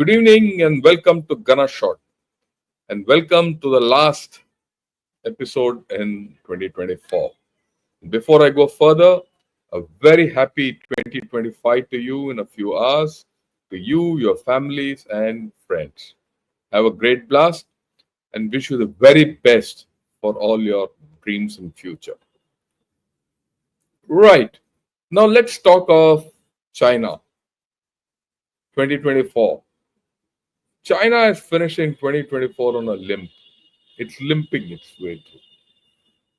Good evening and welcome to Gana Shot and welcome to the last episode in 2024. Before I go further, a very happy 2025 to you in a few hours, to you, your families, and friends. Have a great blast and wish you the very best for all your dreams and future. Right. Now let's talk of China 2024. China is finishing 2024 on a limp. It's limping its way through.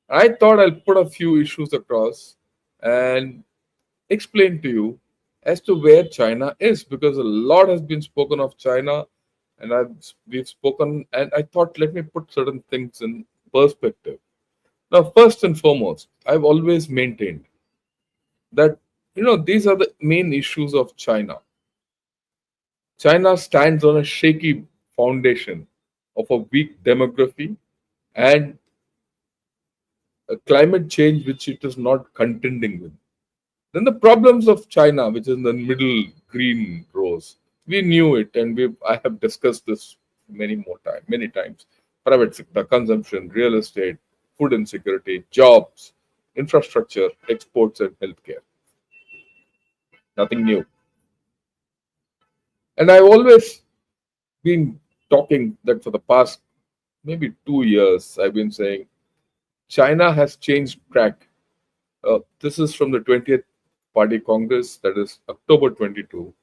I thought I'll put a few issues across and explain to you as to where China is because a lot has been spoken of China and we've spoken and I thought let me put certain things in perspective. Now, first and foremost, I've always maintained that these are the main issues of China. China stands on a shaky foundation of a weak demography and a climate change which it is not contending with. Then the problems of China, which is in the middle green rows, we knew it, and I have discussed this many times. Private sector, consumption, real estate, food insecurity, jobs, infrastructure, exports, and healthcare. Nothing new. And I've always been talking that for the past maybe 2 years, I've been saying China has changed track. This is from the 20th Party Congress, that is October 22,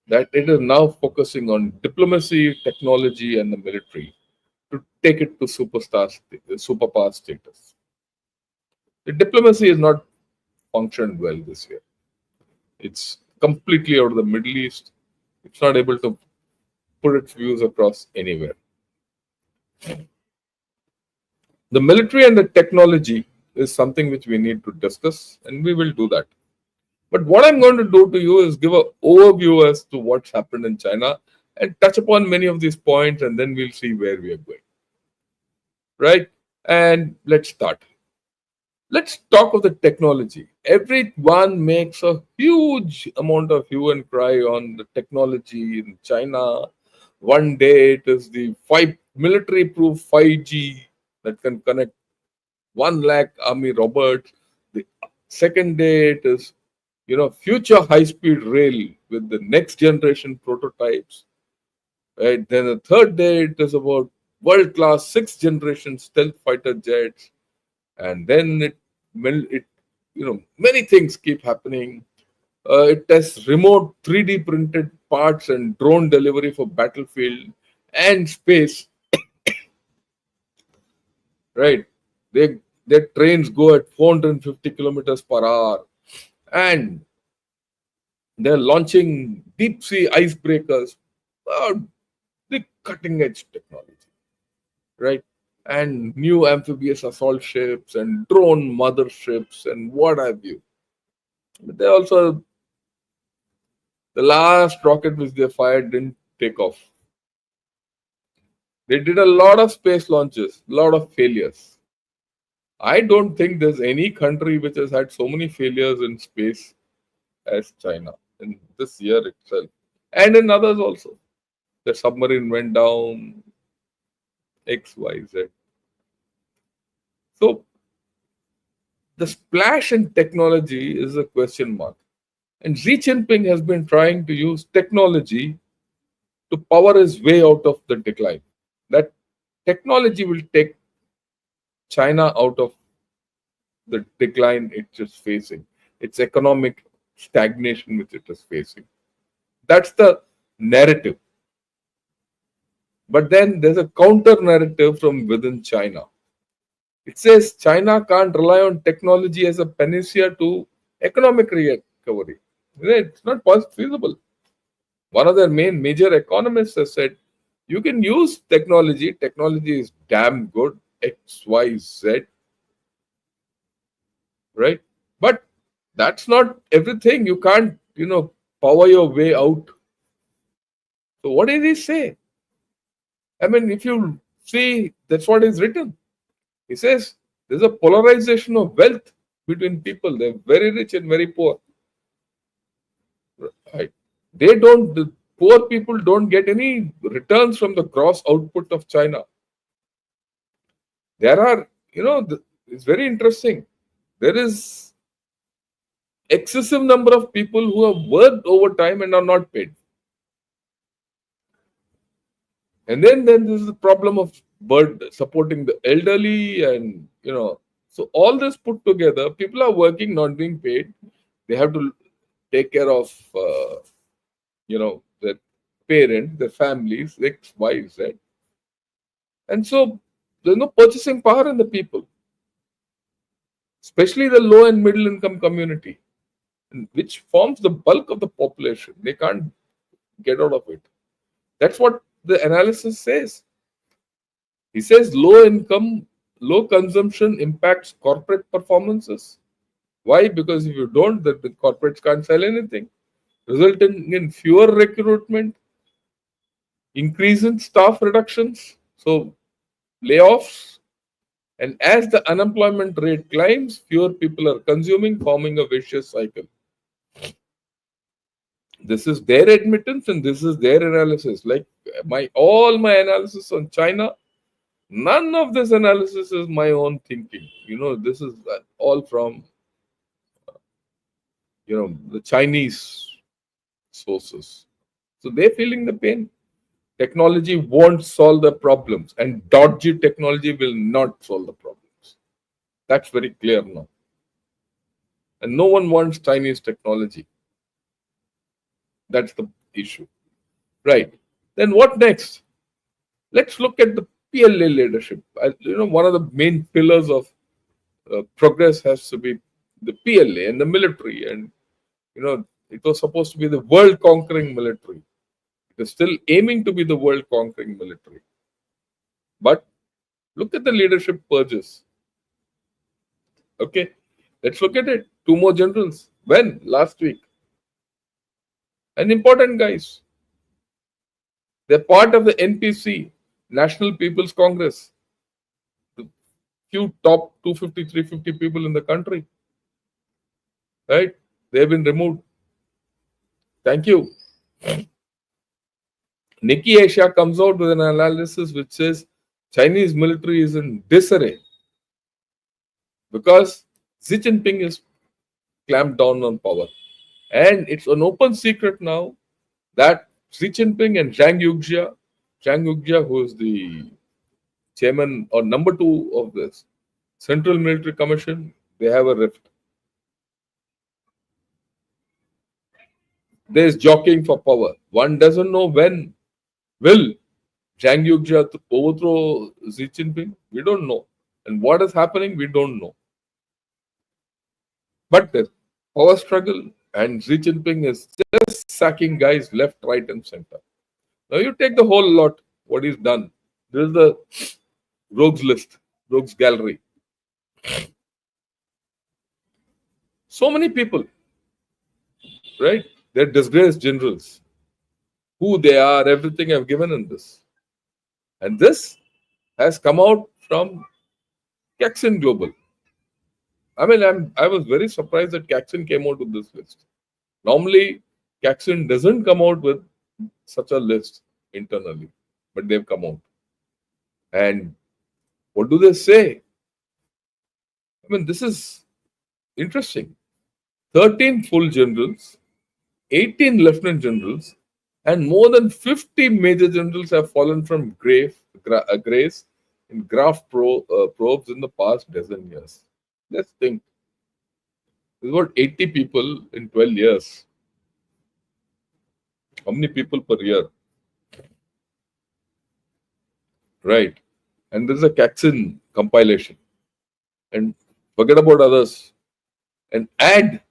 that it is now focusing on diplomacy, technology, and the military to take it to superpower status. The diplomacy has not functioned well this year. It's completely out of the Middle East. It's not able to put its views across anywhere. The military and the technology is something which we need to discuss, and we will do that. But what I'm going to do to you is give an overview as to what's happened in China and touch upon many of these points, and then we'll see where we are going. Right? And let's start. Let's talk of the technology. Everyone makes a huge amount of hue and cry on the technology in China. One day it is the military-proof 5G that can connect 1 lakh army robots. The second day it is future high-speed rail with the next generation prototypes. Right? Then the third day it is about world-class 6th generation stealth fighter jets. And then many things keep happening. It tests remote 3D printed parts and drone delivery for battlefield and space. Right? Their trains go at 450 kilometers per hour. And they're launching deep sea icebreakers. The cutting edge technology. Right? And new amphibious assault ships and drone motherships and what have you. But they also, the last rocket which they fired didn't take off. They did a lot of space launches, a lot of failures. I don't think there's any country which has had so many failures in space as China in this year itself. And in others also. The submarine went down, X, Y, Z. So, the splash in technology is a question mark. And Xi Jinping has been trying to use technology to power his way out of the decline. That technology will take China out of the decline it is facing, its economic stagnation which it is facing. That's the narrative. But then there's a counter narrative from within China. It says China can't rely on technology as a panacea to economic recovery. It's not feasible. One of their major economists has said, you can use technology. Technology is damn good. X, Y, Z. Right? But that's not everything. You can't, power your way out. So what did he say? I mean, if you see, that's what is written. He says there's a polarization of wealth between people. They're very rich and very poor. Right? They don't poor people don't get any returns from the gross output of China. There are, it's very interesting. There is excessive number of people who have worked overtime and are not paid. And then there's the problem of supporting the elderly, and so all this put together, people are working, not being paid. They have to take care of their parents, their families, their wives, right? And so there's no purchasing power in the people, especially the low and middle income community, which forms the bulk of the population. They can't get out of it. That's what the analysis says. He says low income, low consumption impacts corporate performances. Why? Because if you don't, then the corporates can't sell anything, resulting in fewer recruitment, increase in staff reductions, so layoffs. And as the unemployment rate climbs, fewer people are consuming, forming a vicious cycle. This is their admittance and this is their analysis. Like all my analysis on China, none of this analysis is my own thinking. This is all from the Chinese sources. So they're feeling the pain. Technology won't solve the problems, and dodgy technology will not solve the problems. That's very clear now. And no one wants Chinese technology. That's the issue. Right. Then what next? Let's look at the PLA leadership. One of the main pillars of progress has to be the PLA and the military. And, it was supposed to be the world conquering military. It is still aiming to be the world conquering military. But look at the leadership purges. Okay. Let's look at it. 2 more generals. When? Last week. And important guys. They're part of the NPC, National People's Congress. The few top 250, 350 people in the country. Right? They've been removed. Thank you. Nikki Asia comes out with an analysis which says Chinese military is in disarray because Xi Jinping is clamped down on power. And it's an open secret now that Xi Jinping and Zhang Yuxia, who is the chairman or number 2 of this Central Military Commission, they have a rift. There's jockeying for power. One doesn't know when will Zhang Yuxia overthrow Xi Jinping. We don't know. And what is happening, we don't know. But there's power struggle, and Xi Jinping is just sacking guys left, right, and center. Now you take the whole lot, what he's done. This is the rogues list, rogues gallery. So many people, right? They're disgraced generals. Who they are, everything I've given in this. And this has come out from Caxton Global. I mean, I was very surprised that Caxton came out with this list. Normally, Caxton doesn't come out with such a list internally, but they've come out. And what do they say? I mean, this is interesting. 13 full generals, 18 lieutenant generals, and more than 50 major generals have fallen from grace in graft probes in the past dozen years. Let's think. There's about 80 people in 12 years. How many people per year? Right. And there's a Caxton compilation. And forget about others. And add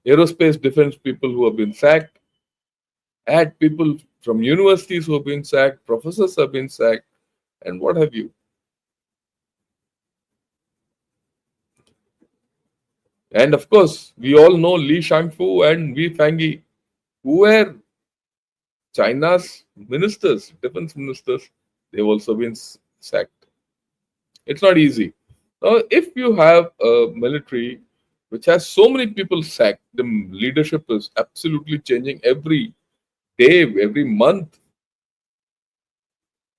aerospace defense people who have been sacked. Add people from universities who have been sacked. Professors have been sacked. And what have you. And of course, we all know Li Shangfu and Wei Fangyi, who were China's ministers, defense ministers. They've also been sacked. It's not easy. Now, if you have a military which has so many people sacked, the leadership is absolutely changing every day, every month,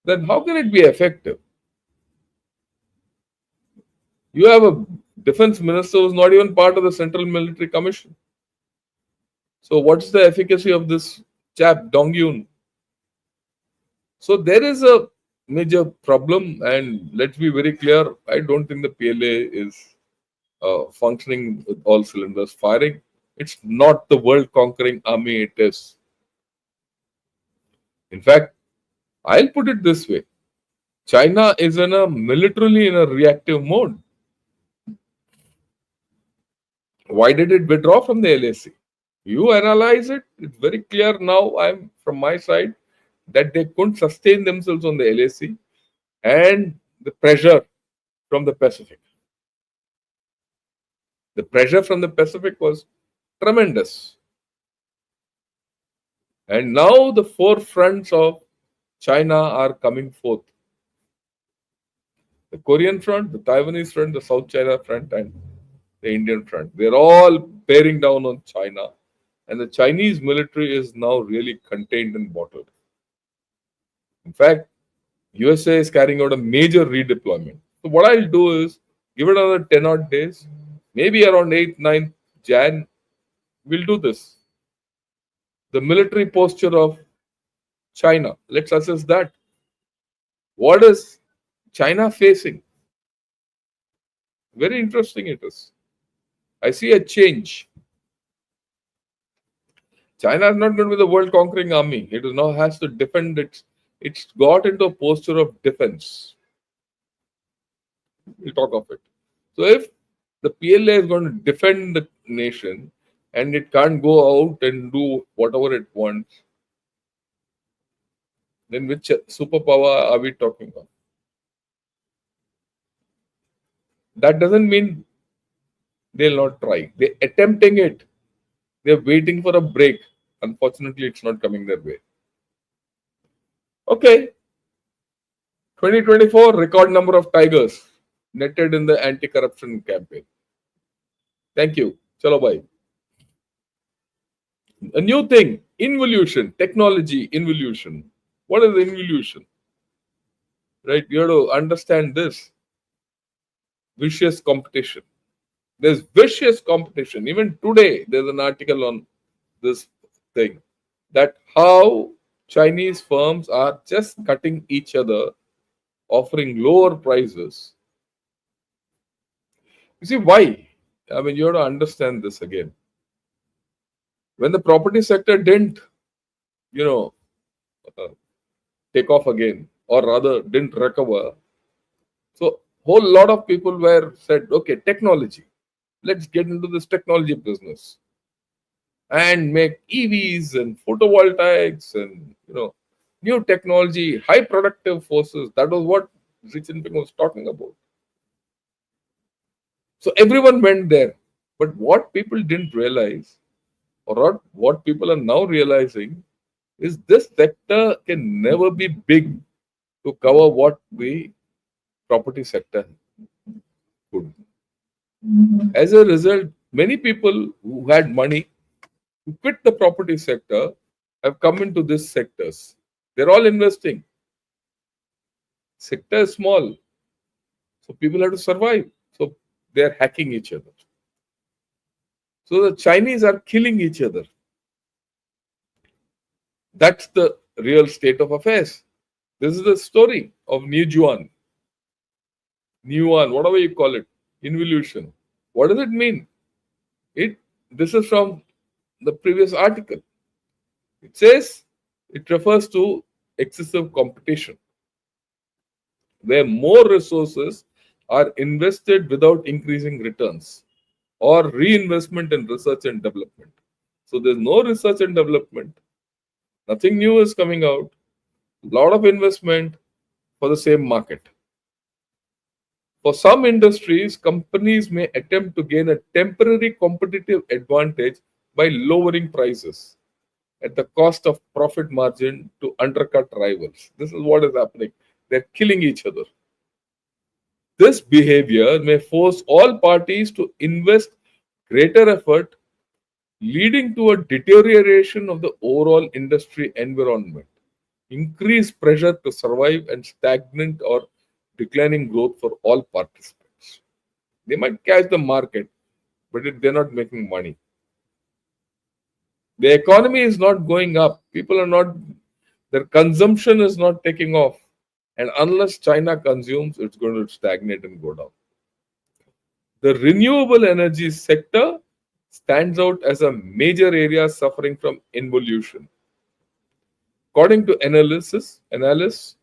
then how can it be effective? You have a defense minister who's not even part of the Central Military Commission. So what's the efficacy of this chap, Dong Yun? So there is a major problem, and let's be very clear. I don't think the PLA is functioning with all cylinders firing. It's not the world conquering army it is. In fact, I'll put it this way: China is militarily in a reactive mode. Why did it withdraw from the LAC? You analyze it, it's very clear now. I'm from my side that they couldn't sustain themselves on the LAC and the pressure from the Pacific. The pressure from the Pacific was tremendous. And now the four fronts of China are coming forth: the Korean front, the Taiwanese front, the South China front, and the Indian front. They're all bearing down on China. And the Chinese military is now really contained and bottled. In fact, USA is carrying out a major redeployment. So what I'll do is give it another 10 odd days, maybe around 8th, 9th Jan, we'll do this. The military posture of China. Let's assess that. What is China facing? Very interesting it is. I see a change. China is not going to be the world conquering army. It now has to defend its. It's got into a posture of defense. We'll talk of it. So if the PLA is going to defend the nation and it can't go out and do whatever it wants, then which superpower are we talking about? That doesn't mean they'll not try. They're attempting it. They're waiting for a break. Unfortunately, it's not coming their way. Okay. 2024 record number of tigers netted in the anti-corruption campaign. Thank you. Chalo bye. A new thing, involution, technology, involution. What is involution? Right? You have to understand this. Vicious competition. There's vicious competition. Even today, there's an article on this thing that how Chinese firms are just cutting each other, offering lower prices. You see why? I mean, you have to understand this again. When the property sector didn't, take off again, or rather didn't recover, so whole lot of people were said, okay, technology. Let's get into this technology business and make EVs and photovoltaics and new technology, high productive forces. That was what Xi Jinping was talking about. So everyone went there. But what people didn't realize, or what people are now realizing, is this sector can never be big to cover what the property sector could. As a result, many people who had money who quit the property sector have come into these sectors. They're all investing. Sector is small. So people have to survive. So they're hacking each other. So the Chinese are killing each other. That's the real state of affairs. This is the story of Niujuan, whatever you call it, involution. What does it mean? This is from the previous article. It says it refers to excessive competition, where more resources are invested without increasing returns, or reinvestment in research and development. So there's no research and development. Nothing new is coming out. A lot of investment for the same market. For some industries, companies may attempt to gain a temporary competitive advantage by lowering prices at the cost of profit margin to undercut rivals. This is what is happening. They're killing each other. This behavior may force all parties to invest greater effort leading to a deterioration of the overall industry environment, increased pressure to survive, and stagnant or declining growth for all participants. They might catch the market, but they're not making money. The economy is not going up. People are not, their consumption is not taking off. And unless China consumes, it's going to stagnate and go down. The renewable energy sector stands out as a major area suffering from involution. According to analysts,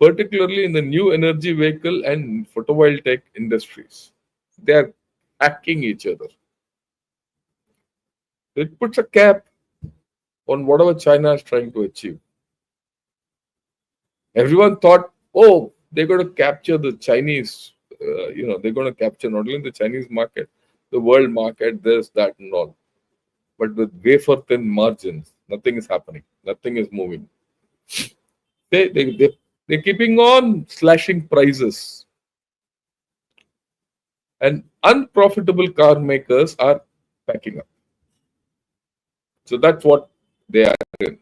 particularly in the new energy vehicle and photovoltaic industries, they are hacking each other. It puts a cap on whatever China is trying to achieve. Everyone thought, oh, they're going to capture the Chinese, they're going to capture not only the Chinese market, the world market, this, that, and all. But with wafer thin margins, nothing is happening, nothing is moving. They're keeping on slashing prices. And unprofitable car makers are packing up. So that's what they are in.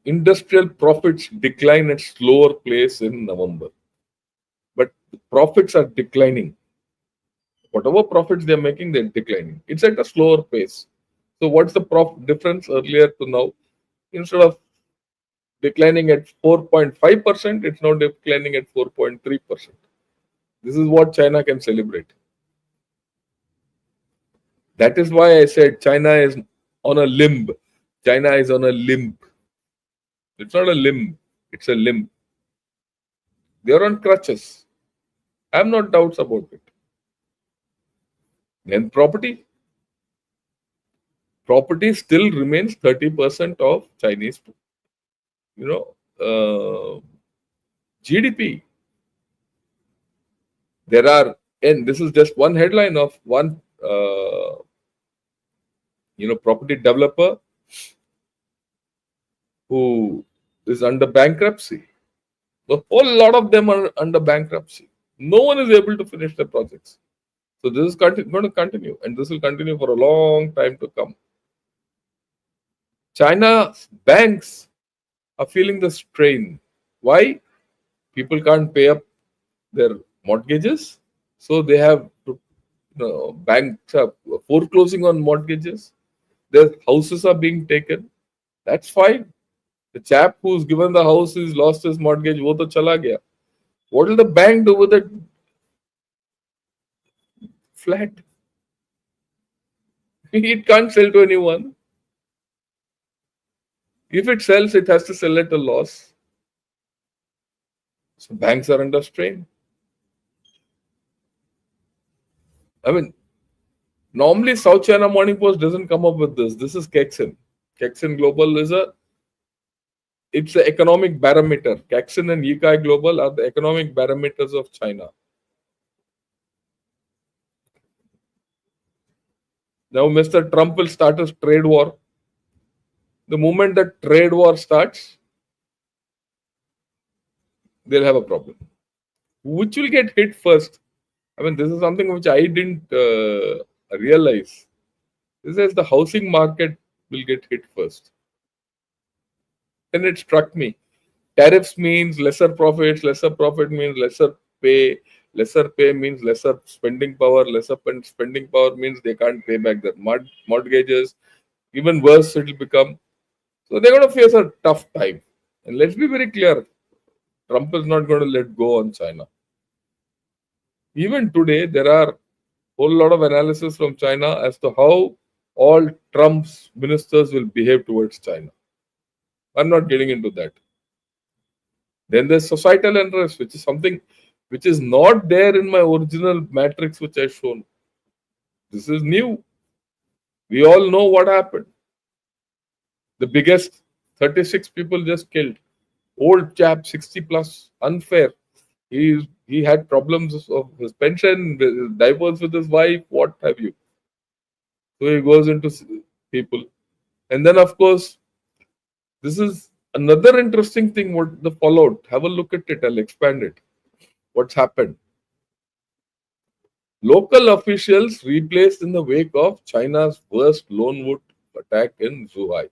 Industrial profits decline at slower pace in November. But the profits are declining. Whatever profits they're making, they're declining. It's at a slower pace. So what's the difference earlier to now? Instead of declining at 4.5%, it's now declining at 4.3%. This is what China can celebrate. That is why I said China is on a limb. China is on a limp. It's not a limb, it's a limb. They're on crutches. I have no doubts about it. Then property. Property still remains 30% of Chinese, GDP. There are, and this is just one headline of one, property developer who is under bankruptcy. A whole lot of them are under bankruptcy. No one is able to finish their projects. So this is going to continue, and this will continue for a long time to come. China's banks are feeling the strain. Why? People can't pay up their mortgages, so they have to, banks are foreclosing on mortgages. Their houses are being taken. That's fine. The chap who's given the house is lost his mortgage. Wo to chala gaya. What will the bank do with it? Flat. It can't sell to anyone. If it sells, it has to sell at a loss. So banks are under strain. I mean, normally South China Morning Post doesn't come up with this. This is Kexin. Kexin Global it's the economic barometer. Kexin and Yikai Global are the economic barometers of China. Now, Mr. Trump will start a trade war. The moment that trade war starts, they'll have a problem. Which will get hit first? I mean, this is something which I didn't realize. This is the housing market will get hit first. Then it struck me. Tariffs means lesser profits, lesser profit means lesser pay means lesser spending power, lesser spending power means they can't pay back their mortgages. Even worse, it will become. So they're going to face a tough time. And let's be very clear, Trump is not going to let go on China. Even today, there are a whole lot of analysis from China as to how all Trump's ministers will behave towards China. I'm not getting into that. Then there's societal unrest, which is something which is not there in my original matrix which I've shown. This is new. We all know what happened. The biggest 36 people just killed. Old chap, 60 plus, unfair. He had problems of his pension, divorce with his wife, what have you. So he goes into people. And then, of course, this is another interesting thing what the fallout. Have a look at it. I'll expand it. What's happened? Local officials replaced in the wake of China's worst lone wolf attack in Zhuhai.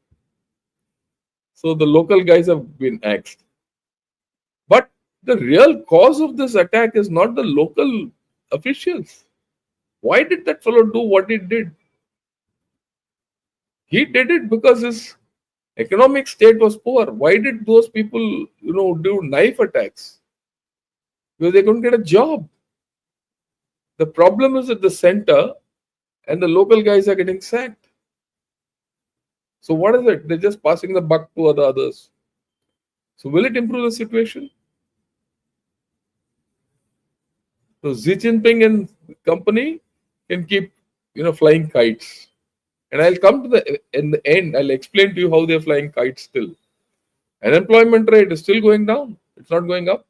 So the local guys have been axed. But the real cause of this attack is not the local officials. Why did that fellow do what he did? He did it because his economic state was poor. Why did those people, do knife attacks? Because they couldn't get a job. The problem is at the center, and the local guys are getting sacked. So what is it? They're just passing the buck to the others. So will it improve the situation? So Xi Jinping and company can keep, flying kites. And I'll come to in the end, I'll explain to you how they're flying kites still. Unemployment rate is still going down. It's not going up.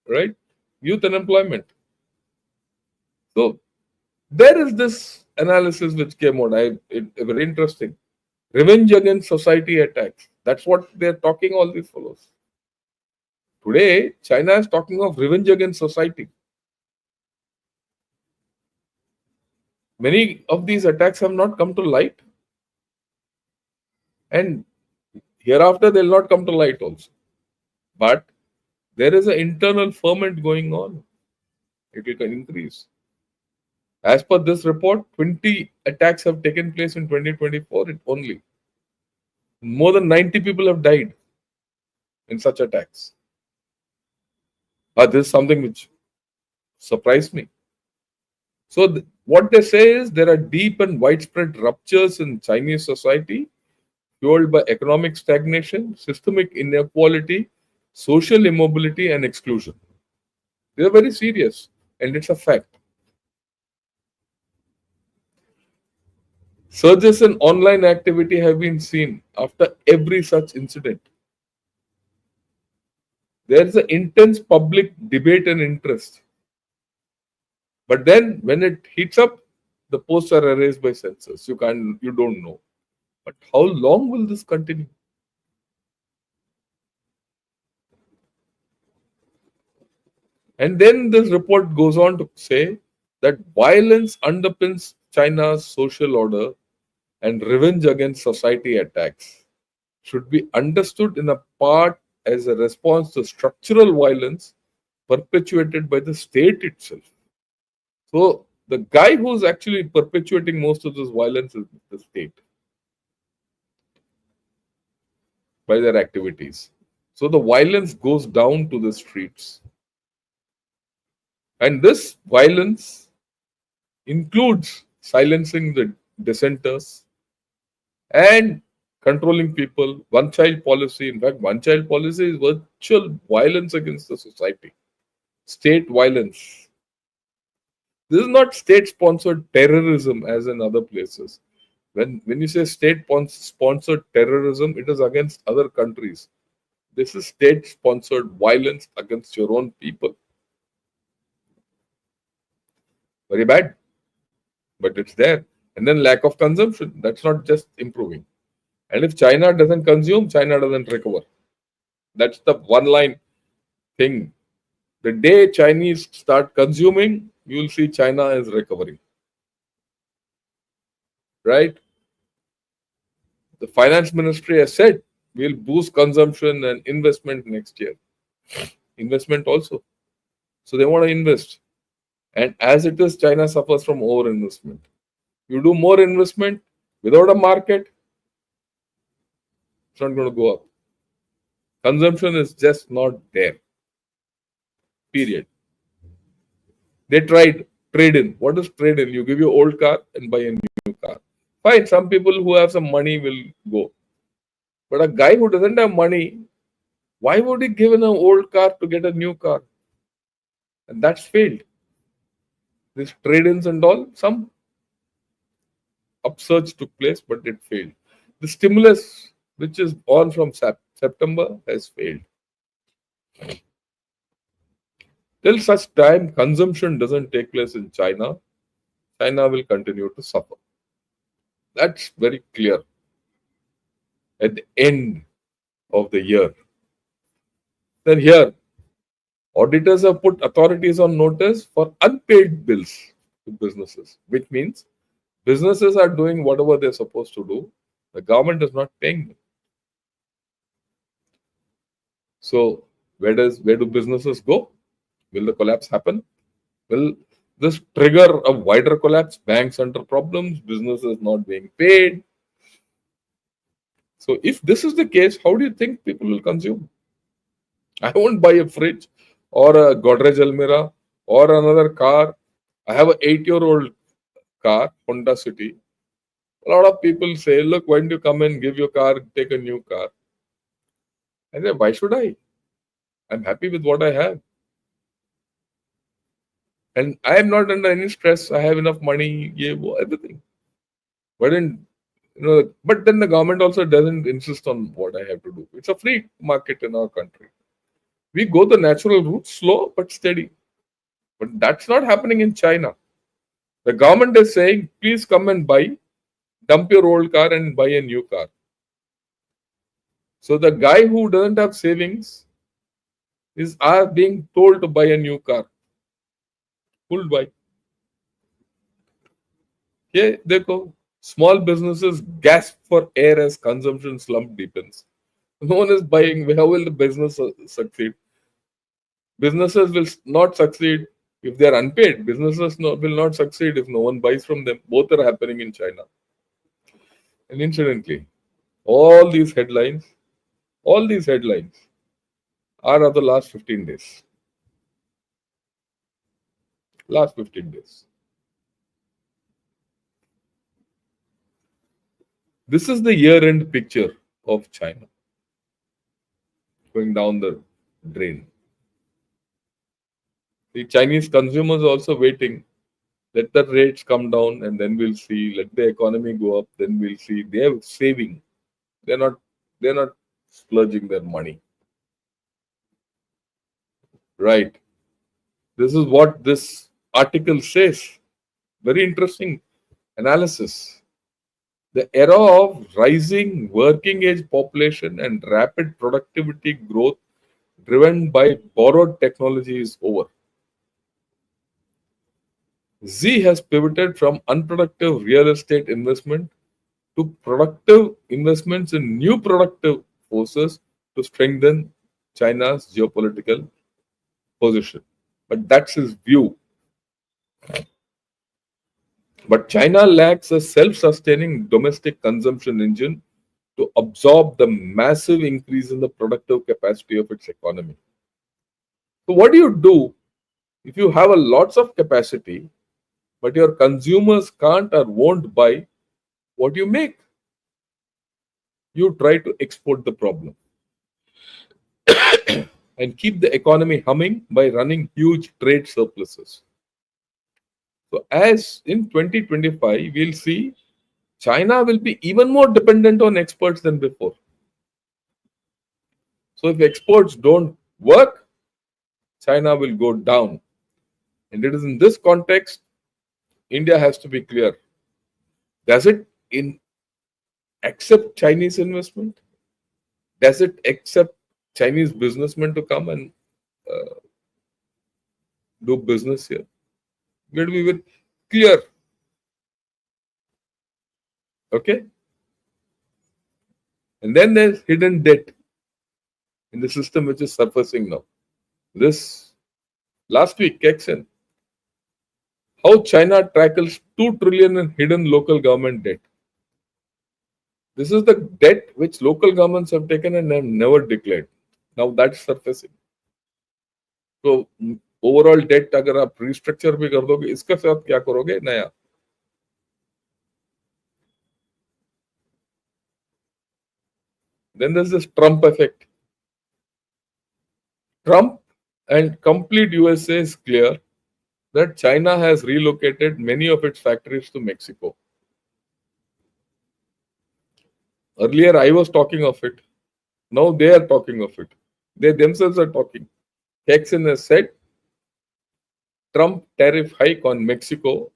Right? Youth unemployment. So there is this analysis which came out. Very interesting. Revenge against society attacks. That's what they're talking, all these fellows. Today, China is talking of revenge against society. Many of these attacks have not come to light. And hereafter, they'll not come to light also. But there is an internal ferment going on. It will increase. As per this report, 20 attacks have taken place in 2024 only. More than 90 people have died in such attacks. This is something which surprised me. So what they say is there are deep and widespread ruptures in Chinese society fueled by economic stagnation, systemic inequality, social immobility and exclusion. They are very serious and it's a fact. Surges in online activity have been seen after every such incident. There is an intense public debate and interest. But then when it heats up, the posts are erased by censors. You don't know. But how long will this continue? And then this report goes on to say that violence underpins China's social order and revenge against society attacks should be understood in a part as a response to structural violence perpetuated by the state itself. So the guy who's actually perpetuating most of this violence is the state by their activities. So the violence goes down to the streets. And this violence includes silencing the dissenters and controlling people. One child policy, in fact, one child policy is virtual violence against the society. State violence. This is not state sponsored terrorism as in other places. When you say state sponsored terrorism, it is against other countries. This is state sponsored violence against your own people. Very bad. But it's there. And then lack of consumption. That's not just improving. And if China doesn't consume, China doesn't recover. That's the one line thing. The day Chinese start consuming, you will see China is recovering. Right? The finance ministry has said we'll boost consumption and investment next year. Investment also. So they want to invest. And as it is, China suffers from over-investment. You do more investment without a market, it's not going to go up. Consumption is just not there. Period. They tried trade in. What is trade in? You give your old car and buy a new car. Fine, some people who have some money will go. But a guy who doesn't have money, why would he give an old car to get a new car? And that's failed. This trade-ins and all, some upsurge took place, but it failed. The stimulus, which is on from September, has failed. Till such time consumption doesn't take place in China, China will continue to suffer. That's very clear at the end of the year. Then here, Auditors have put authorities on notice for unpaid bills to businesses, which means businesses are doing whatever they're supposed to do. The government is not paying them. So where do businesses go? Will the collapse happen? Will this trigger a wider collapse? Banks under problems, businesses not being paid. So if this is the case, how do you think people will consume? I won't buy a fridge or a Godrej Almira or another car. I have an 8-year-old car, Honda City. A lot of people say, look, why don't you come and give your car, take a new car? I say, why should I? I'm happy with what I have. And I am not under any stress. I have enough money, everything. But then, but then the government also doesn't insist on what I have to do. It's a free market in our country. We go the natural route, slow but steady. But that's not happening in China. The government is saying, please come and buy, dump your old car and buy a new car. So the guy who doesn't have savings are being told to buy a new car. Who'll buy? Yeah, देखो, small businesses gasp for air as consumption slump deepens. No one is buying. How will the business succeed? Businesses will not succeed if they are unpaid. Businesses will not succeed if no one buys from them. Both are happening in China. And incidentally, all these headlines, all these headlines are of the last 15 days. Last 15 days. This is the year-end picture of China going down the drain. The Chinese consumers also waiting. Let the rates come down and then we'll see. Let the economy go up, then we'll see. They are saving. They're not splurging their money. Right. This is what this article says. Very interesting analysis. The era of rising working age population and rapid productivity growth driven by borrowed technology is over. Z has pivoted from unproductive real estate investment to productive investments in new productive forces to strengthen China's geopolitical position. But that's his view. But China lacks a self sustaining domestic consumption engine to absorb the massive increase in the productive capacity of its economy. So, what do you do if you have a lots of capacity, but your consumers can't or won't buy what you make? You try to export the problem and keep the economy humming by running huge trade surpluses. So, as in 2025, we'll see China will be even more dependent on exports than before. So, if exports don't work, China will go down. And it is in this context, India has to be clear. Does it accept Chinese investment? Does it accept Chinese businessmen to come and do business here? We have to be very clear. Okay? And then there's hidden debt in the system which is surfacing now. This last week, Kexen, how China tackles 2 trillion in hidden local government debt. This is the debt which local governments have taken and have never declared. Now that's surfacing. So overall debt अगर आप restructure भी कर दोगे, इसके साथ क्या करोगे नया? Then there's this Trump effect. Trump and complete USA is clear that China has relocated many of its factories to Mexico. Earlier I was talking of it. Now they are talking of it. They themselves are talking. Kexen has said Trump tariff hike on Mexico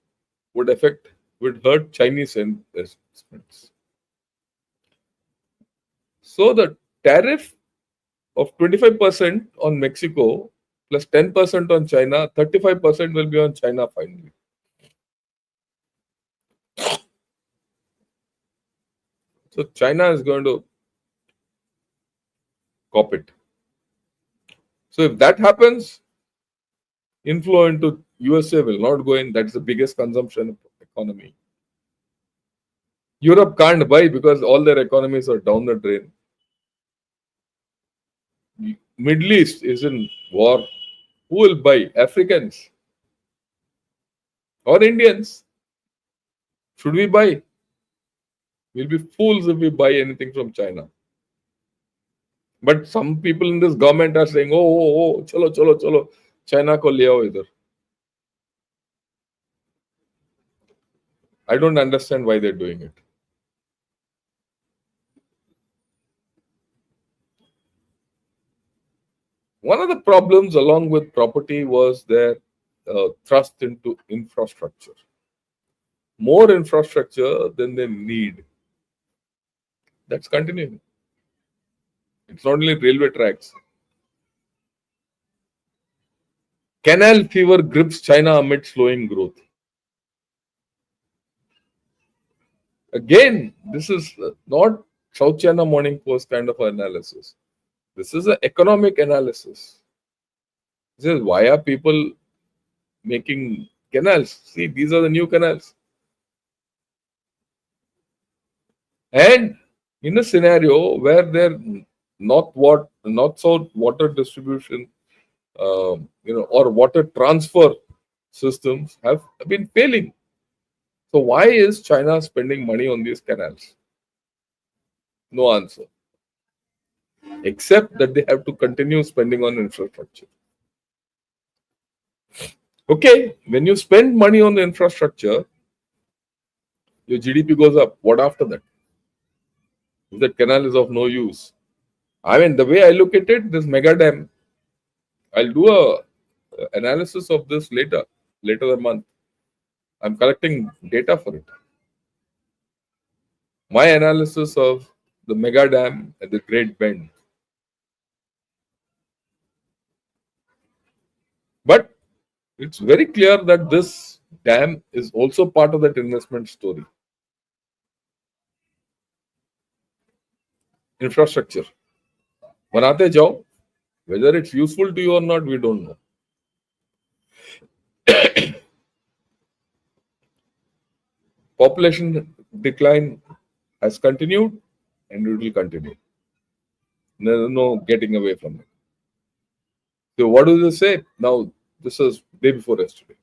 would hurt Chinese investments. So the tariff of 25% on Mexico plus 10% on China, 35% will be on China finally. So China is going to cop it. So if that happens, inflow into USA will not go in. That's the biggest consumption economy. Europe can't buy because all their economies are down the drain. Middle East is in war. Who will buy? Africans or Indians? Should we buy? We'll be fools if we buy anything from China. But some people in this government are saying, oh, chalo, chalo, chalo, China ko le aao idhar. I don't understand why they're doing it. One of the problems along with property was their thrust into infrastructure. More infrastructure than they need. That's continuing. It's not only railway tracks. Canal fever grips China amid slowing growth. Again, this is not South China Morning Post kind of analysis. This is an economic analysis. This is why are people making canals? See, these are the new canals. And in a scenario where their not south water distribution, or water transfer systems have been failing. So why is China spending money on these canals? No answer. Except that they have to continue spending on infrastructure. Okay, when you spend money on the infrastructure, your GDP goes up. What after that? If that canal is of no use. I mean, the way I look at it, this mega dam, I'll do a analysis of this later the month. I'm collecting data for it. My analysis of the mega dam at the Great Bend. But it's very clear that this dam is also part of that investment story. Infrastructure. Banate jao. Whether it's useful to you or not, we don't know. Population decline has continued and it will continue. There's no getting away from it. So what do they say? Now, this is day before yesterday.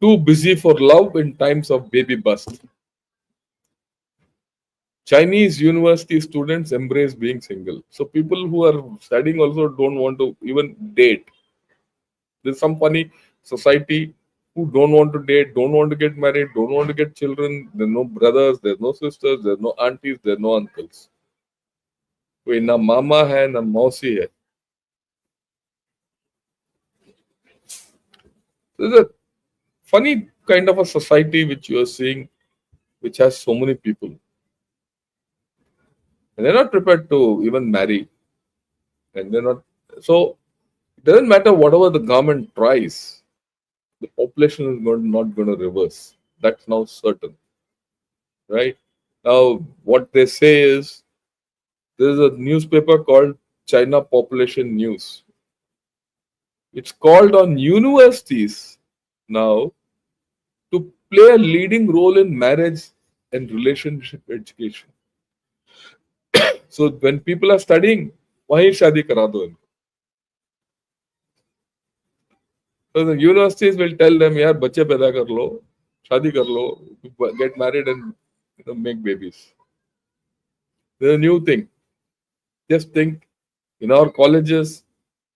Too busy for love in times of baby bust. Chinese university students embrace being single. So people who are studying also don't want to even date. There's some funny society who don't want to date, don't want to get married, don't want to get children. There's no brothers, there's no sisters, there's no aunties, there's no uncles. कोई ना मामा है ना मौसी है. There's a funny kind of a society which you are seeing, which has so many people. And they're not prepared to even marry. And they're not. So it doesn't matter whatever the government tries, the population is not going to reverse. That's now certain. Right? Now, what they say is there's a newspaper called China Population News. It's called on universities now to play a leading role in marriage and relationship education. So when people are studying, वहीं शादी करा दो इनको. So the universities will tell them, यार बच्चे पैदा कर लो, शादी कर लो, get married and make babies. There's a new thing. Just think, in our colleges,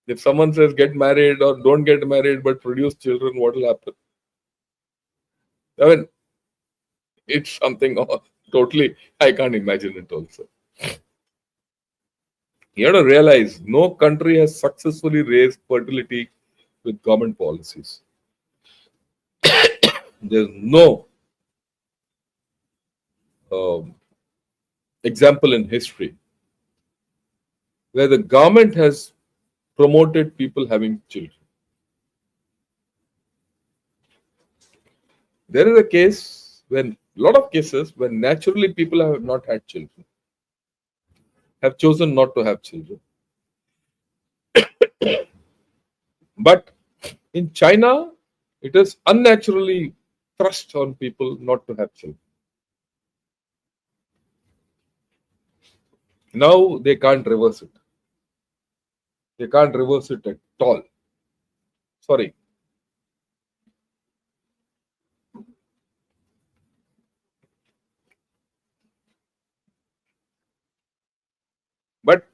if someone says get married or don't get married but produce children, what will happen? I mean, it's something totally, I can't imagine it also. You have to realize no country has successfully raised fertility with government policies. There's no example in history where the government has promoted people having children. There is a case when, a lot of cases when naturally people have not had children, have chosen not to have children. But in China, it is unnaturally thrust on people not to have children. Now they can't reverse it. They can't reverse it at all. Sorry. But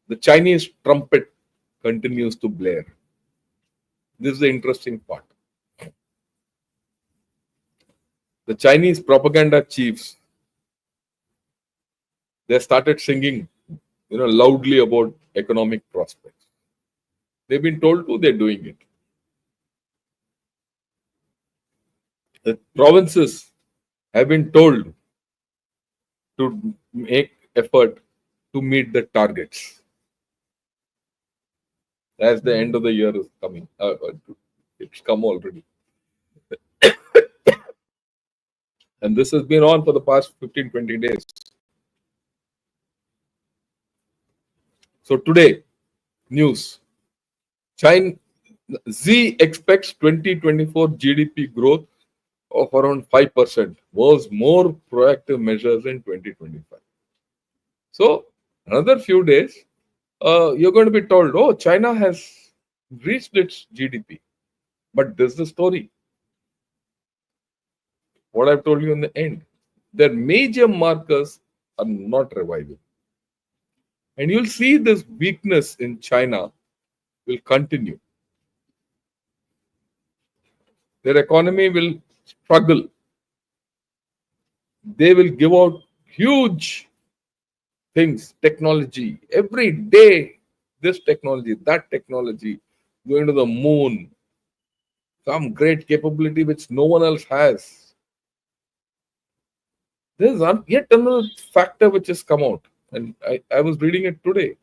the Chinese trumpet continues to blare. This is the interesting part. The Chinese propaganda chiefs, they started singing, loudly about economic prospects. They've been told to, they're doing it. The provinces have been told to make effort to meet the targets as the end of the year is coming. It's come already. And this has been on for the past 15-20 days. So today, news. China Z expects 2024 GDP growth of around 5%, was more proactive measures in 2025. So another few days, you're going to be told, oh, China has reached its GDP. But this is the story. What I've told you in the end. Their major markers are not reviving. And you'll see this weakness in China will continue. Their economy will struggle. They will give out huge things, technology. Every day, this technology, that technology, going to the moon, some great capability which no one else has. There's yet another factor which has come out, and I was reading it today,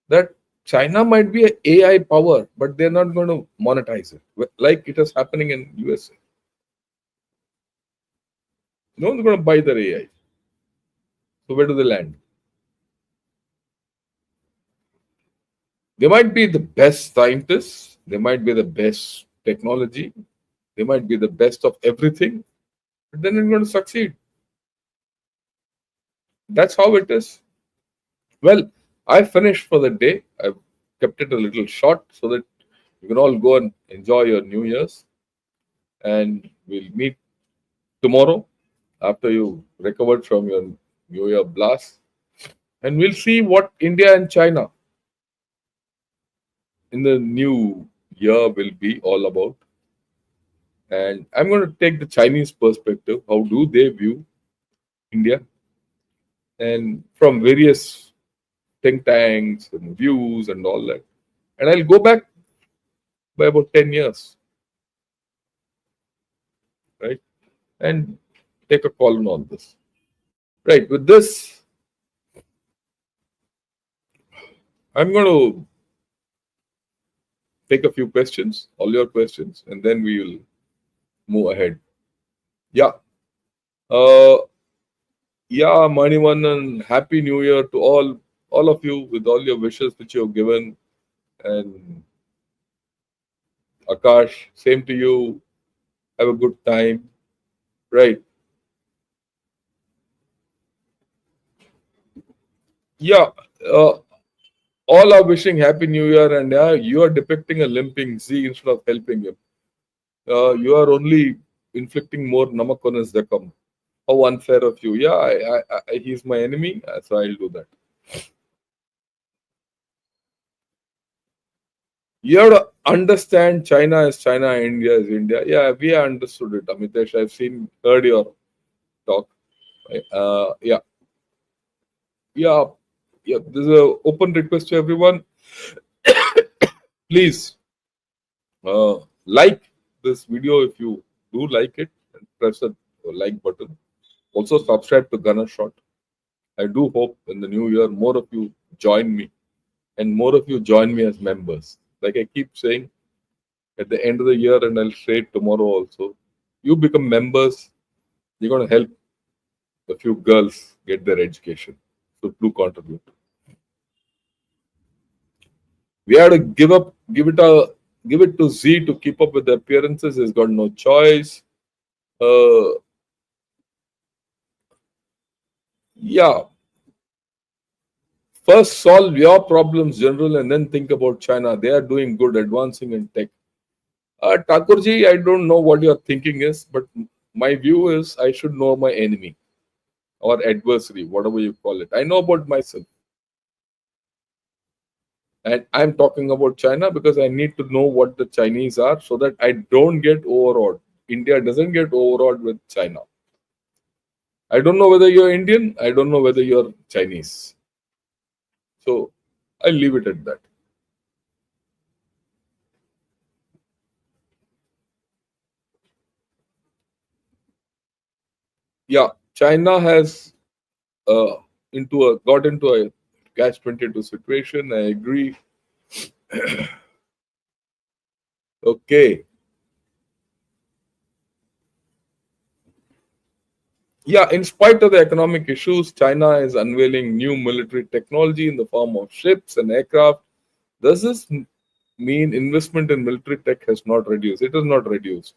that China might be an AI power, but they're not going to monetize it, like it is happening in USA. No one's going to buy their AI. So where do they land? They might be the best scientists, they might be the best technology, they might be the best of everything, but then they're going to succeed. That's how it is. Well, I finished for the day. I've kept it a little short so that you can all go and enjoy your New Year's. And we'll meet tomorrow after you recovered from your New Year blast. And we'll see what India and China in the new year will be all about. And I'm going to take the Chinese perspective. How do they view India? And from various think tanks and views and all that. And I'll go back by about 10 years, right? And take a call on all this. Right, with this, I'm going to take a few questions, all your questions, and then we will move ahead. Yeah. Yeah, Manivan, Happy New Year to all of you with all your wishes which you have given. And Akash, same to you. Have a good time. Right. Yeah. All are wishing Happy New Year, and you are depicting a limping Z instead of helping him. You are only inflicting more namak on his zakam. How unfair of you. Yeah, he's my enemy, so I'll do that. You have to understand China is China, India is India. Yeah, we understood it, Amitesh. I've heard your talk. Yeah. Yeah. Yeah. This is an open request to everyone. Please like this video if you do like it, and press the like button. Also subscribe to Gunner Shot. I do hope in the new year more of you join me and more of you join me as members. Like I keep saying at the end of the year, and I'll say it tomorrow also, you become members, you're going to help a few girls get their education. So do contribute. We have to give it to Z to keep up with the appearances. He's got no choice. Uh, yeah, first solve your problems, general, and then think about China. They are doing good, advancing in tech. Thakurji, I don't know what your thinking is, but my view is I should know my enemy or adversary, whatever you call it. I know about myself. And I'm talking about China because I need to know what the Chinese are so that I don't get overawed. India doesn't get overawed with China. I don't know whether you're Indian. I don't know whether you're Chinese. So I'll leave it at that. Yeah, China has got into a catch 22 situation. I agree. Okay. Yeah, in spite of the economic issues, China is unveiling new military technology in the form of ships and aircraft. Does this mean investment in military tech has not reduced? It has not reduced.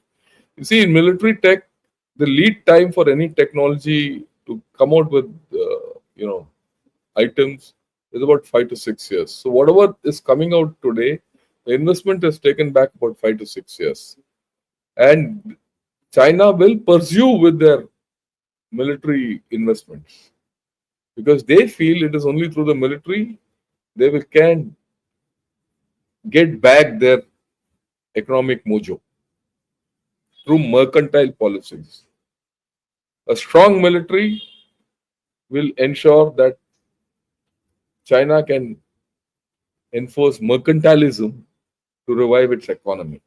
You see, in military tech, the lead time for any technology to come out with, items is about 5 to 6 years. So whatever is coming out today, the investment is taken back about 5 to 6 years, and China will pursue with their military investments because they feel it is only through the military they will can get back their economic mojo through mercantile policies. A strong military will ensure that China can enforce mercantilism to revive its economy.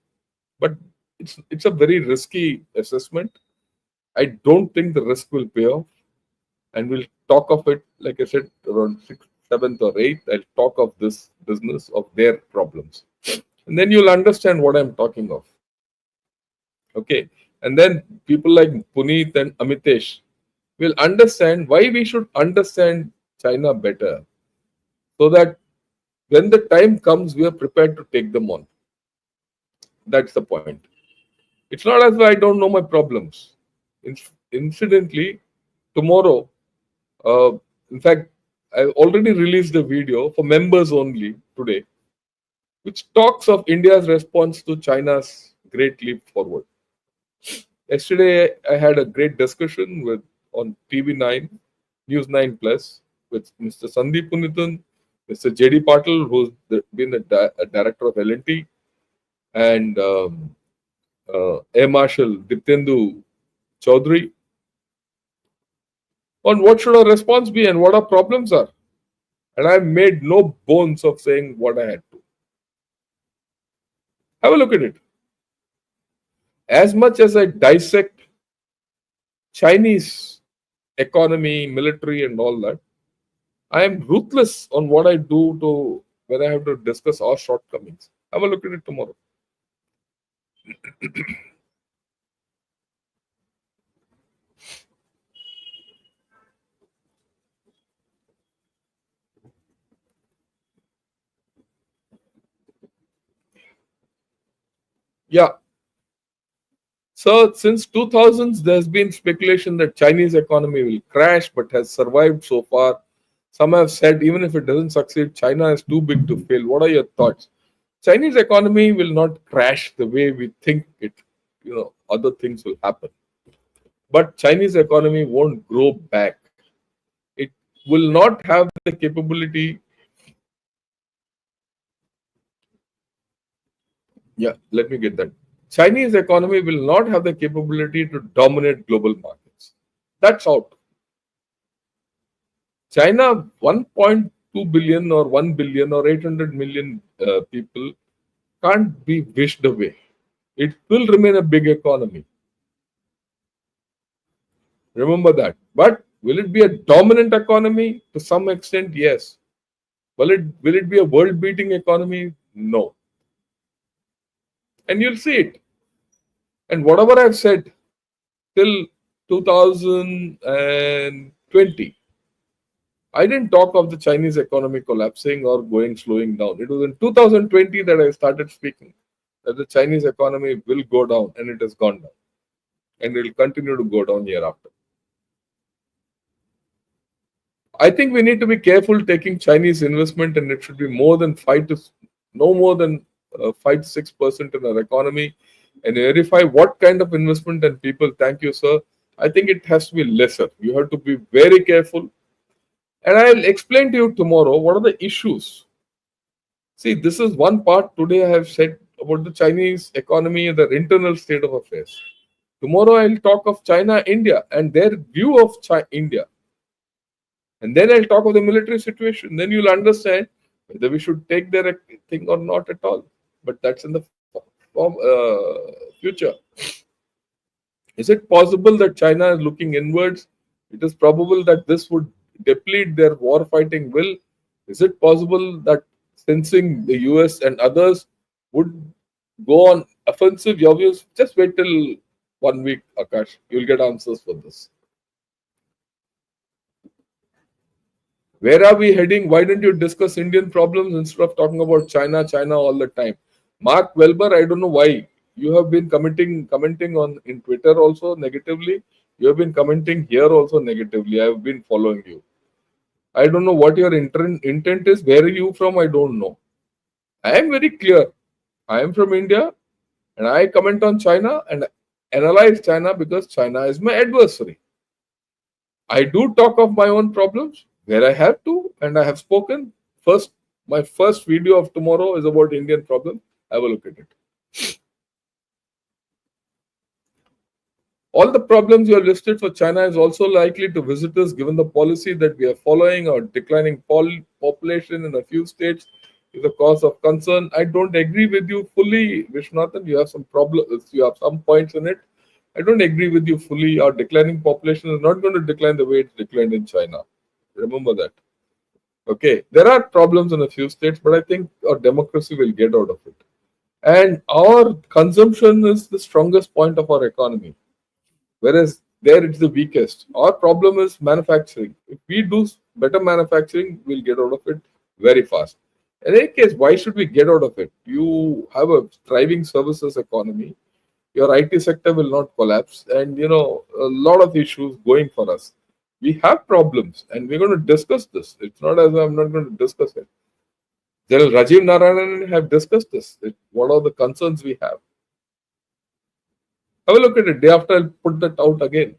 But it's a very risky assessment. I don't think the risk will pay off, and we'll talk of it. Like I said, around sixth, seventh, or eighth, I'll talk of this business of their problems, and then you'll understand what I'm talking of. Okay, and then people like Puneet and Amitesh will understand why we should understand China better, so that when the time comes, we are prepared to take them on. That's the point. It's not as though I don't know my problems. Incidentally, tomorrow, uh, in fact, I already released a video for members only today, which talks of India's response to China's great leap forward. Yesterday, I had a great discussion with on TV9, News 9 Plus, with Mr. Sandeep Punithan, Mr. JD Patil, who's been a director of L&T, and Air Marshal Diptendu Chaudhary, on what should our response be and what our problems are. And I made no bones of saying what I had to. Have a look at it. As much as I dissect Chinese economy, military, and all that, I am ruthless on what I do to when I have to discuss our shortcomings. Have a look at it tomorrow. Yeah. So since 2000s, there's been speculation that Chinese economy will crash, but has survived so far. Some have said even if it doesn't succeed, China is too big to fail. What are your thoughts? Chinese economy will not crash the way we think it. Other things will happen, but Chinese economy won't grow back. It will not have the capability. Yeah, let me get that. Chinese economy will not have the capability to dominate global markets. That's out. China, 1.2 billion or 1 billion or 800 million people can't be wished away. It will remain a big economy. Remember that. But will it be a dominant economy? To some extent, yes. Will it be a world beating economy? No. And you'll see it. And whatever I've said till 2020, I didn't talk of the Chinese economy collapsing or slowing down. It was in 2020 that I started speaking that the Chinese economy will go down, and it has gone down, and it will continue to go down year after. I think we need to be careful taking Chinese investment, and it should be more than no more than 5 to 6% in our economy, and verify what kind of investment and people. Thank you, sir. I think it has to be lesser. You have to be very careful, and I'll explain to you tomorrow what are the issues. See, this is one part today I have said about the Chinese economy and their internal state of affairs. Tomorrow I'll talk of China, India, and their view of India. And then I'll talk of the military situation. Then you'll understand whether we should take their thing or not at all. But that's in the future. Is it possible that China is looking inwards? It is probable that this would deplete their war fighting will. Is it possible that sensing the US and others would go on offensive? Your views? Just wait till 1 week, Akash. You'll get answers for this. Where are we heading? Why don't you discuss Indian problems instead of talking about China all the time? Mark Welber, I don't know why. You have been commenting on in Twitter also negatively. You have been commenting here also negatively. I have been following you. I don't know what your intent is. Where are you from? I don't know. I am very clear. I am from India and I comment on China and analyze China because China is my adversary. I do talk of my own problems where I have to, and I have spoken. My first video of tomorrow is about Indian problem. Have a look at it. All the problems you have listed for China is also likely to visit us given the policy that we are following. Our declining population in a few states is a cause of concern. I don't agree with you fully, Vishnathan. You have some problems. You have some points in it. I don't agree with you fully. Our declining population is not going to decline the way it's declined in China. Remember that. Okay, there are problems in a few states, but I think our democracy will get out of it. And our consumption is the strongest point of our economy, whereas there it's the weakest. Our problem is manufacturing. If we do better manufacturing, we'll get out of it very fast. In any case, why should we get out of it? You have a thriving services economy. Your IT sector will not collapse, and a lot of issues going for us. We have problems, and we're going to discuss this. It's not as I'm not going to discuss it. General Rajiv Narayanan have discussed this. What are the concerns we have? Have a look at it. Day after, I'll put that out again.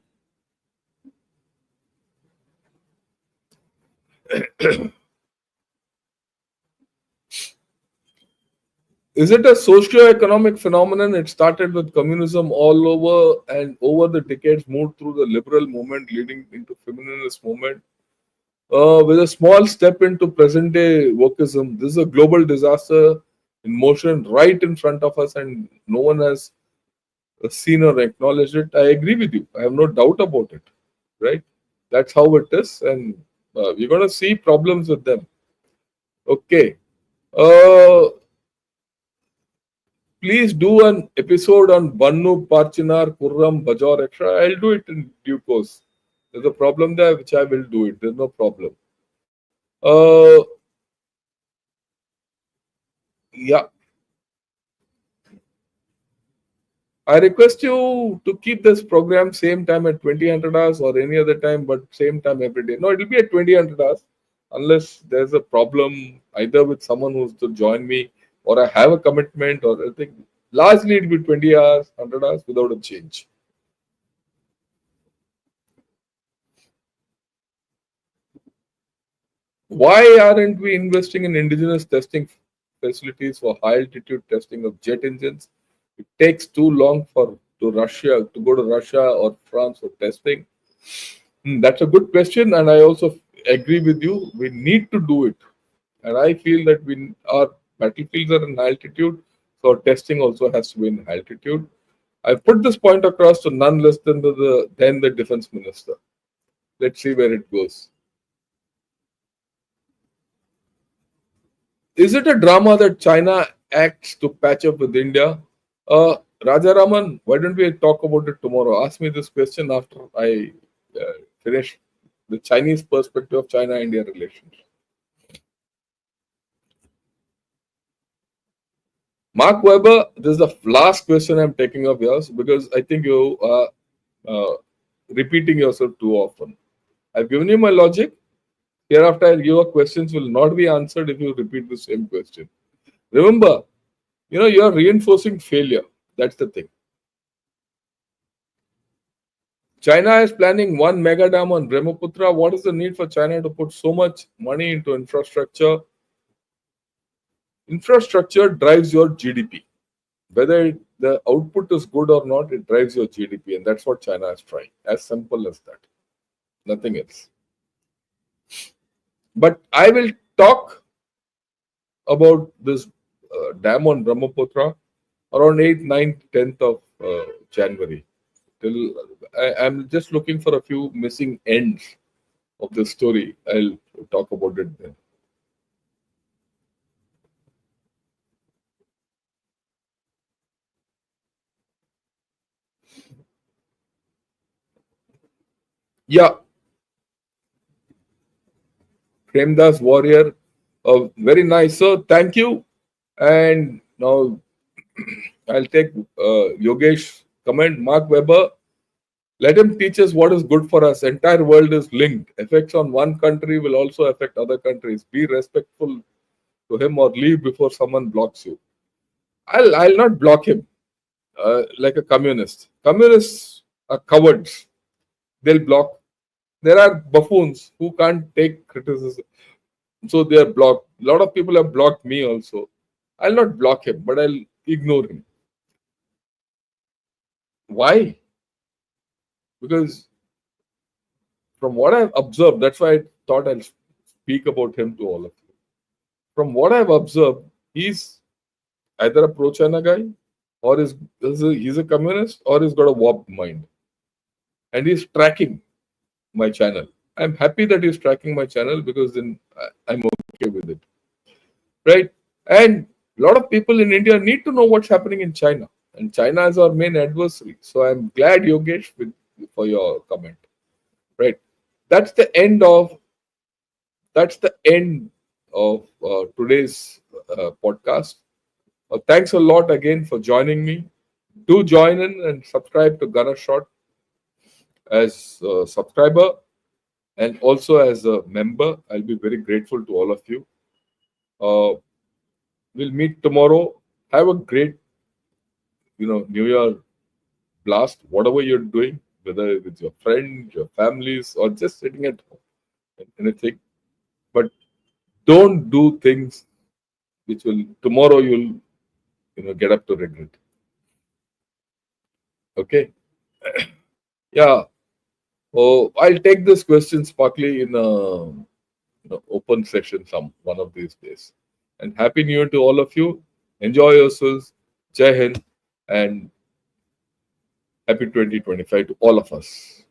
Is it a socio-economic phenomenon? It started with communism all over, and over the decades moved through the liberal movement, leading into feminist movement. With a small step into present-day wokeism, this is a global disaster in motion right in front of us, and no one has seen or acknowledged it. I agree with you. I have no doubt about it. Right? That's how it is, and we're going to see problems with them. Okay. Please do an episode on Bannu, Parchinar, Kurram, Bajor, etc. I'll do it in due course. There's a problem there, which I will do it. There's no problem. Yeah. I request you to keep this program same time at 2000 hours or any other time, but same time every day. No, it will be at 2000 hours unless there's a problem either with someone who's to join me or I have a commitment or I think largely it will be 20 hours, 100 hours without a change. Why aren't we investing in indigenous testing facilities for high altitude testing of jet engines? It takes too long to go to Russia or France for testing. That's a good question, and I also agree with you. We need to do it, and I feel that our battlefields are in altitude, so testing also has to be in altitude. I put this point across to none less than the defense minister. Let's see where it goes. Is it a drama that China acts to patch up with India? Rajaraman, why don't we talk about it tomorrow? Ask me this question after I finish the Chinese perspective of China-India relations. Mark Weber, this is the last question I'm taking of yours because I think you are repeating yourself too often. I've given you my logic. Hereafter, your questions will not be answered if you repeat the same question. Remember, you are reinforcing failure. That's the thing. China is planning one mega dam on Brahmaputra. What is the need for China to put so much money into infrastructure? Infrastructure drives your GDP. Whether the output is good or not, it drives your GDP, and that's what China is trying. As simple as that. Nothing else. But I will talk about this dam on Brahmaputra around 8th, 9th, 10th of January. I'm just looking for a few missing ends of the story. I'll talk about it then. Yeah, Premdas Warrior, very nice. So thank you. And now I'll take Yogesh comment. Mark Weber, let him teach us what is good for us. Entire world is linked. Effects on one country will also affect other countries. Be respectful to him or leave before someone blocks you. I'll not block him like a communist. Communists are cowards. They'll block. There are buffoons who can't take criticism, so they are blocked. A lot of people have blocked me also. I'll not block him, but I'll ignore him. Why? Because from what I've observed, that's why I thought I'll speak about him to all of you. From what I've observed, he's either a pro-China guy, or he's a communist, or he's got a warped mind, and he's tracking my channel. I'm happy that he's tracking my channel because then I'm okay with it, right? And a lot of people in India need to know what's happening in China, and China is our main adversary. So I'm glad, Yogesh, for your comment. Right, that's the end of today's podcast. Thanks a lot again for joining me. Do join in and subscribe to Gunner Shot as a subscriber and also as a member. I'll be very grateful to all of you. We'll meet tomorrow. Have a great, New Year blast, whatever you're doing, whether with your friends, your families, or just sitting at home, anything. But don't do things which will tomorrow you'll get up to regret. Okay. Yeah. Oh, I'll take this question sparkly in a open session one of these days. And happy New Year to all of you. Enjoy yourselves. Jai Hind and happy 2025 to all of us.